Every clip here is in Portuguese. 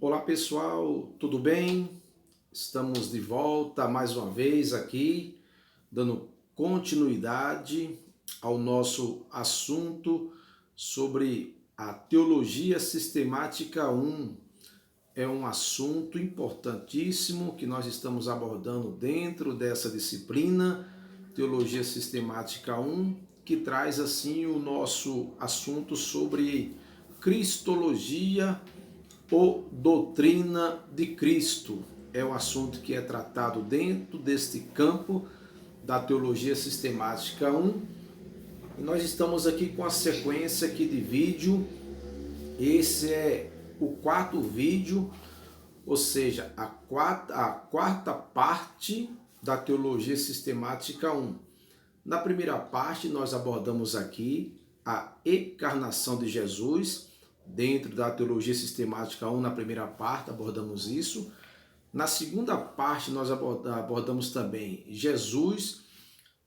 Olá pessoal, tudo bem? Estamos de volta mais uma vez aqui, dando continuidade ao nosso assunto sobre a Teologia Sistemática 1. É um assunto importantíssimo que nós estamos abordando dentro dessa disciplina, Teologia Sistemática 1, que traz assim o nosso assunto sobre Cristologia ou doutrina de Cristo. É um assunto que é tratado dentro deste campo da teologia sistemática 1. E nós estamos aqui com a sequência aqui de vídeo. Esse é o quarto vídeo, ou seja, a quarta parte da teologia sistemática 1. Na primeira parte, nós abordamos aqui a encarnação de Jesus. Dentro da teologia sistemática 1, na primeira parte, abordamos isso. Na segunda parte, nós abordamos também Jesus,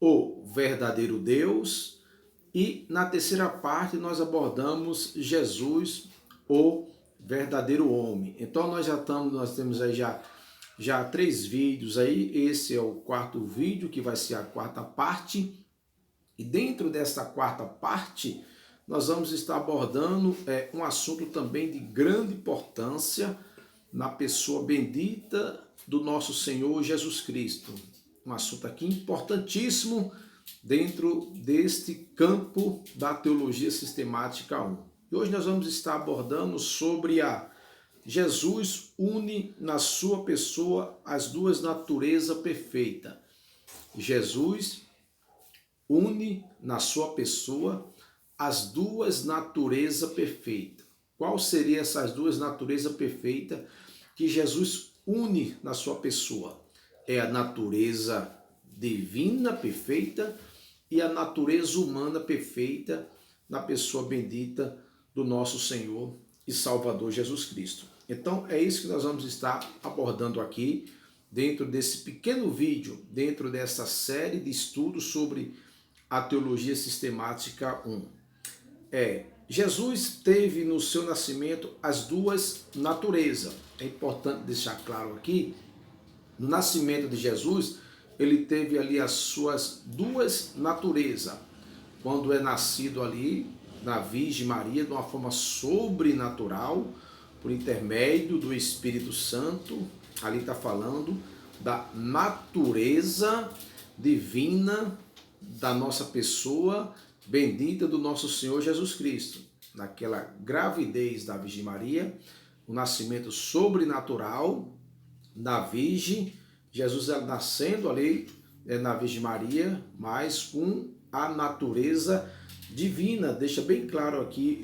o verdadeiro Deus. E na terceira parte, nós abordamos Jesus, o verdadeiro homem. Então, nós temos aí já 3 vídeos aí. Esse é o quarto vídeo, que vai ser a quarta parte. E dentro desta quarta parte, nós vamos estar abordando um assunto também de grande importância na pessoa bendita do nosso Senhor Jesus Cristo. Um assunto aqui importantíssimo dentro deste campo da teologia sistemática 1. E hoje nós vamos estar abordando sobre a Jesus une na sua pessoa as duas naturezas perfeitas. Jesus une na sua pessoa as duas naturezas perfeitas. Qual seriam essas duas naturezas perfeitas que Jesus une na sua pessoa? É a natureza divina perfeita e a natureza humana perfeita na pessoa bendita do nosso Senhor e Salvador Jesus Cristo. Então é isso que nós vamos estar abordando aqui dentro desse pequeno vídeo, dentro dessa série de estudos sobre a teologia sistemática 1. Jesus teve no seu nascimento as duas naturezas. É importante deixar claro aqui, no nascimento de Jesus, ele teve ali as suas duas naturezas. Quando é nascido ali na Virgem Maria, de uma forma sobrenatural, por intermédio do Espírito Santo, ali está falando da natureza divina da nossa pessoa bendita do nosso Senhor Jesus Cristo. Naquela gravidez da Virgem Maria, o nascimento sobrenatural da Virgem, Jesus nascendo ali na Virgem Maria, mas com a natureza divina. Deixa bem claro aqui,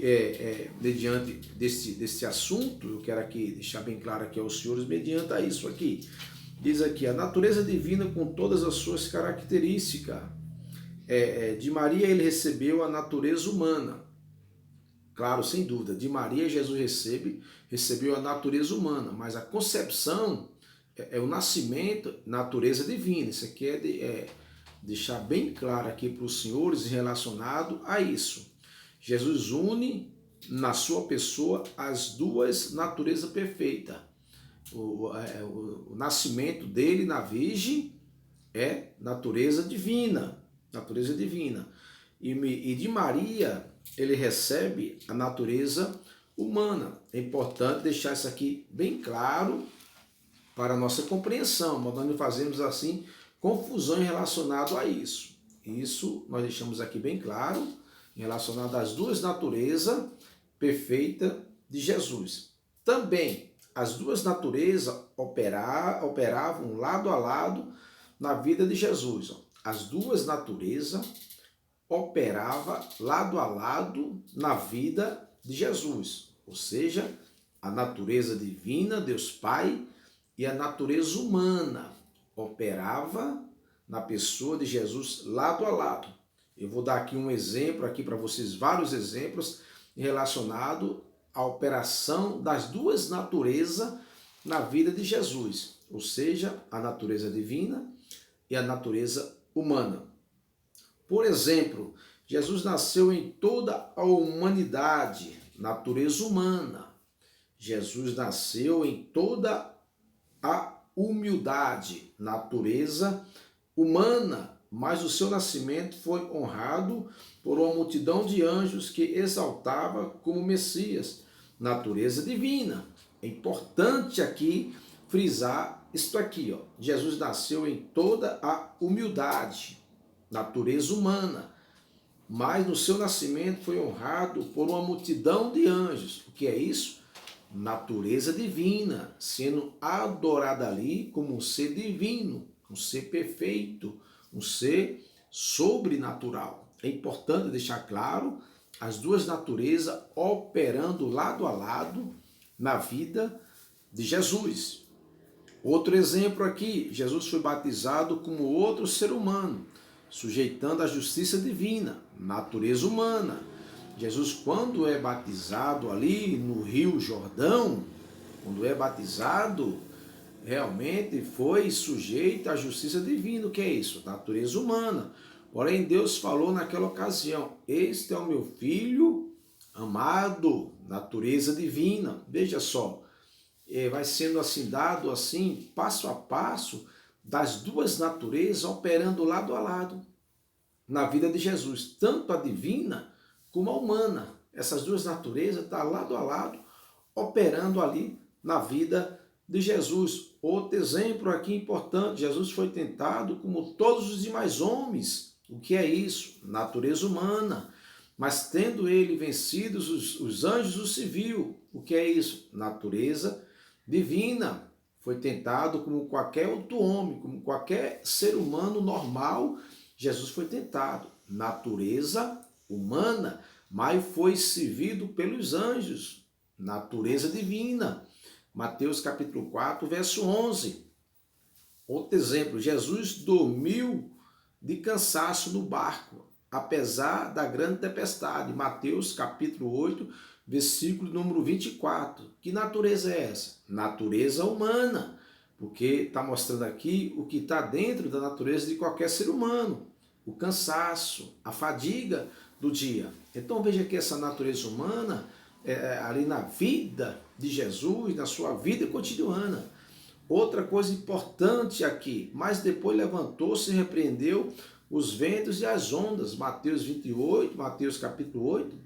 mediante desse assunto, eu quero aqui deixar bem claro aqui aos senhores, mediante a isso aqui. Diz aqui, a natureza divina com todas as suas características. De Maria ele recebeu a natureza humana. Claro, sem dúvida, de Maria Jesus recebeu a natureza humana, mas a concepção é o nascimento, natureza divina. Isso aqui deixar bem claro aqui para os senhores relacionado a isso. Jesus une na sua pessoa as duas naturezas perfeitas. O nascimento dele na Virgem é natureza divina. Natureza divina. E de Maria, ele recebe a natureza humana. É importante deixar isso aqui bem claro para a nossa compreensão, mas nós não fazemos assim confusão em relacionado a isso. Isso nós deixamos aqui bem claro, em relacionado às duas naturezas perfeitas de Jesus. Também, as duas naturezas operavam lado a lado na vida de Jesus. As duas naturezas operavam lado a lado na vida de Jesus. Ou seja, a natureza divina, Deus Pai, e a natureza humana operava na pessoa de Jesus lado a lado. Eu vou dar aqui um exemplo aqui para vocês, vários exemplos relacionados à operação das duas naturezas na vida de Jesus. Ou seja, a natureza divina e a natureza humana. Por exemplo, Jesus nasceu em toda a humanidade, natureza humana. Jesus nasceu em toda a humildade, natureza humana, mas o seu nascimento foi honrado por uma multidão de anjos que exaltava como Messias, natureza divina. É importante aqui frisar isto aqui, ó. Jesus nasceu em toda a humildade, natureza humana, mas no seu nascimento foi honrado por uma multidão de anjos. O que é isso? Natureza divina, sendo adorada ali como um ser divino, um ser perfeito, um ser sobrenatural. É importante deixar claro as duas naturezas operando lado a lado na vida de Jesus. Outro exemplo aqui, Jesus foi batizado como outro ser humano, sujeitando a justiça divina, natureza humana. Jesus, quando é batizado ali no Rio Jordão, quando é batizado, realmente foi sujeito à justiça divina. O que é isso? Natureza humana. Porém, Deus falou naquela ocasião: este é o meu filho amado, natureza divina. Veja só, vai sendo assim dado assim, passo a passo, das duas naturezas operando lado a lado na vida de Jesus, tanto a divina como a humana. Essas duas naturezas estão lado a lado, operando ali na vida de Jesus. Outro exemplo aqui importante: Jesus foi tentado como todos os demais homens. O que é isso? Natureza humana. Mas tendo ele vencido os anjos, o civil. O que é isso? Natureza divina. Foi tentado como qualquer outro homem, como qualquer ser humano normal. Jesus foi tentado. Natureza humana, mas foi servido pelos anjos. Natureza divina. Mateus capítulo 4, verso 11. Outro exemplo: Jesus dormiu de cansaço no barco, apesar da grande tempestade. Mateus capítulo 8, versículo número 24. Que natureza é essa? Natureza humana, porque está mostrando aqui o que está dentro da natureza de qualquer ser humano: o cansaço, a fadiga do dia. Então veja que essa natureza humana ali na vida de Jesus, na sua vida cotidiana. Outra coisa importante aqui: mas depois levantou-se e repreendeu os ventos e as ondas. Mateus 28, Mateus capítulo 8,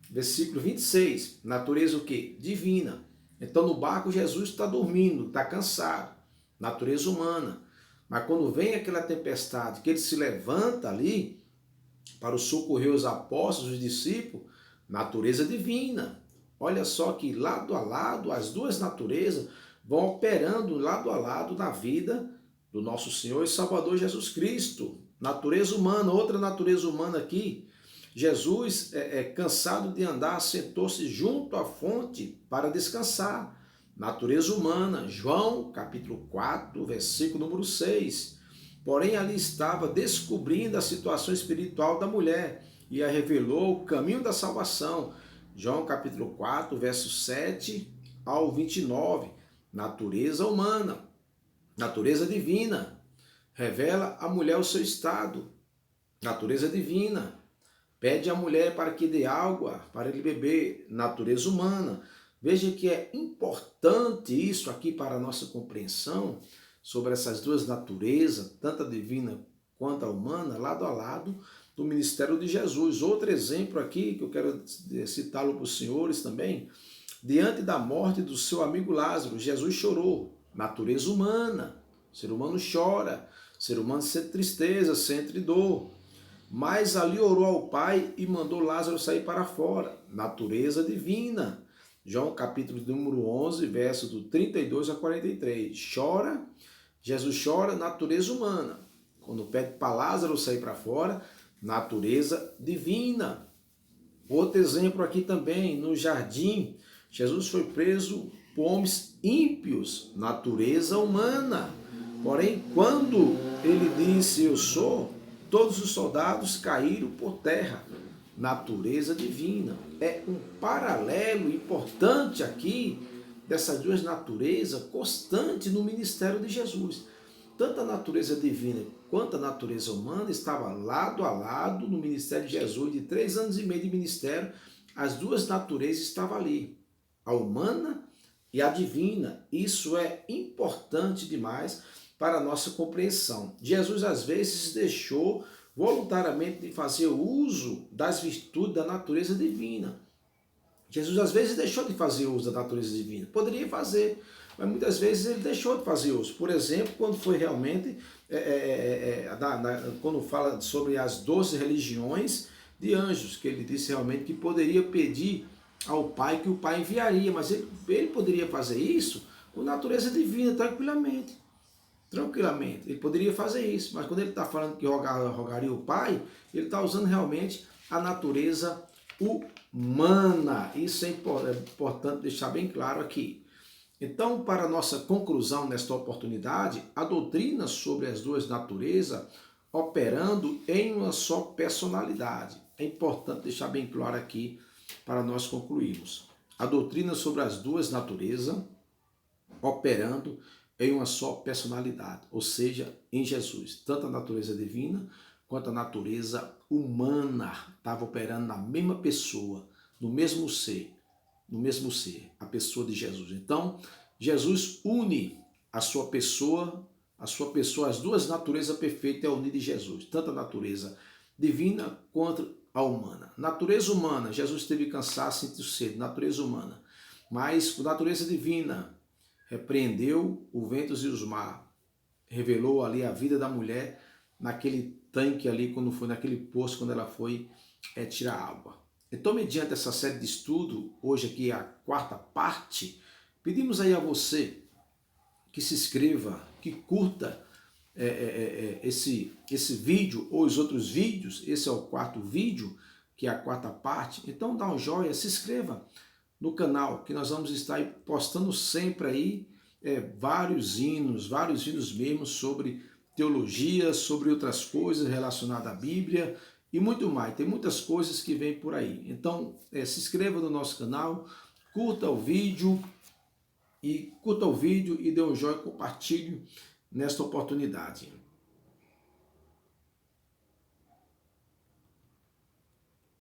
versículo 26. Natureza o quê? Divina. Então no barco Jesus está dormindo, está cansado. Natureza humana. Mas quando vem aquela tempestade, que ele se levanta ali para socorrer os apóstolos, os discípulos, natureza divina. Olha só que lado a lado, as duas naturezas vão operando lado a lado na vida do nosso Senhor e Salvador Jesus Cristo. Natureza humana, outra natureza humana aqui. Jesus, cansado de andar, sentou-se junto à fonte para descansar. Natureza humana, João capítulo 4, versículo número 6. Porém, ali estava descobrindo a situação espiritual da mulher e a revelou o caminho da salvação. João capítulo 4, verso 7 ao 29. Natureza humana, natureza divina. Revela à mulher o seu estado. Natureza divina. Pede à mulher para que dê água para ele beber. Natureza humana. Veja que é importante isso aqui para a nossa compreensão sobre essas duas naturezas, tanto a divina quanto a humana, lado a lado do ministério de Jesus. Outro exemplo aqui que eu quero citá-lo para os senhores também: diante da morte do seu amigo Lázaro, Jesus chorou. Natureza humana. O ser humano chora. O ser humano sente tristeza, sente dor. Mas ali orou ao Pai e mandou Lázaro sair para fora. Natureza divina. João capítulo número 11, verso do 32 a 43. Chora, Jesus chora, natureza humana. Quando pede para Lázaro sair para fora, natureza divina. Outro exemplo aqui também, no jardim, Jesus foi preso por homens ímpios, natureza humana. Porém, quando ele disse eu sou, todos os soldados caíram por terra. Natureza divina. É um paralelo importante aqui dessas duas naturezas constante no ministério de Jesus. Tanto a natureza divina quanto a natureza humana estava lado a lado no ministério de Jesus. De 3 anos e meio de ministério, as duas naturezas estavam ali. A humana, e a divina. Isso é importante demais para a nossa compreensão. Jesus às vezes deixou voluntariamente de fazer uso das virtudes da natureza divina. Jesus às vezes deixou de fazer uso da natureza divina. Poderia fazer, mas muitas vezes ele deixou de fazer uso. Por exemplo, quando foi realmente, quando fala sobre as 12 religiões de anjos, que ele disse realmente que poderia pedir ao Pai que o Pai enviaria, mas ele poderia fazer isso com natureza divina, tranquilamente. Tranquilamente, ele poderia fazer isso, mas quando ele está falando que rogaria o Pai, ele está usando realmente a natureza humana. Isso é importante deixar bem claro aqui. Então, para nossa conclusão nesta oportunidade, a doutrina sobre as duas naturezas operando em uma só personalidade. É importante deixar bem claro aqui para nós concluirmos. A doutrina sobre as duas naturezas operando em uma só personalidade, ou seja, em Jesus. Tanto a natureza divina quanto a natureza humana estava operando na mesma pessoa, no mesmo ser, a pessoa de Jesus. Então, Jesus une a sua pessoa, as duas naturezas perfeitas é unida em Jesus, tanto a natureza divina quanto a humana. Natureza humana, Jesus teve cansaço, sentiu sede, natureza humana. Mas a natureza divina repreendeu os ventos e os mares, revelou ali a vida da mulher naquele tanque ali, quando foi naquele poço, quando ela foi tirar água. Então, mediante essa série de estudo, hoje aqui é a quarta parte, pedimos aí a você que se inscreva, que curta esse vídeo ou os outros vídeos. Esse é o quarto vídeo, que é a quarta parte. Então dá um joinha, se inscreva no canal, que nós vamos estar postando sempre aí vários hinos mesmo sobre teologia, sobre outras coisas relacionadas à Bíblia e muito mais. Tem muitas coisas que vêm por aí. Então se inscreva no nosso canal, curta o vídeo e dê um joinha, compartilhe nesta oportunidade.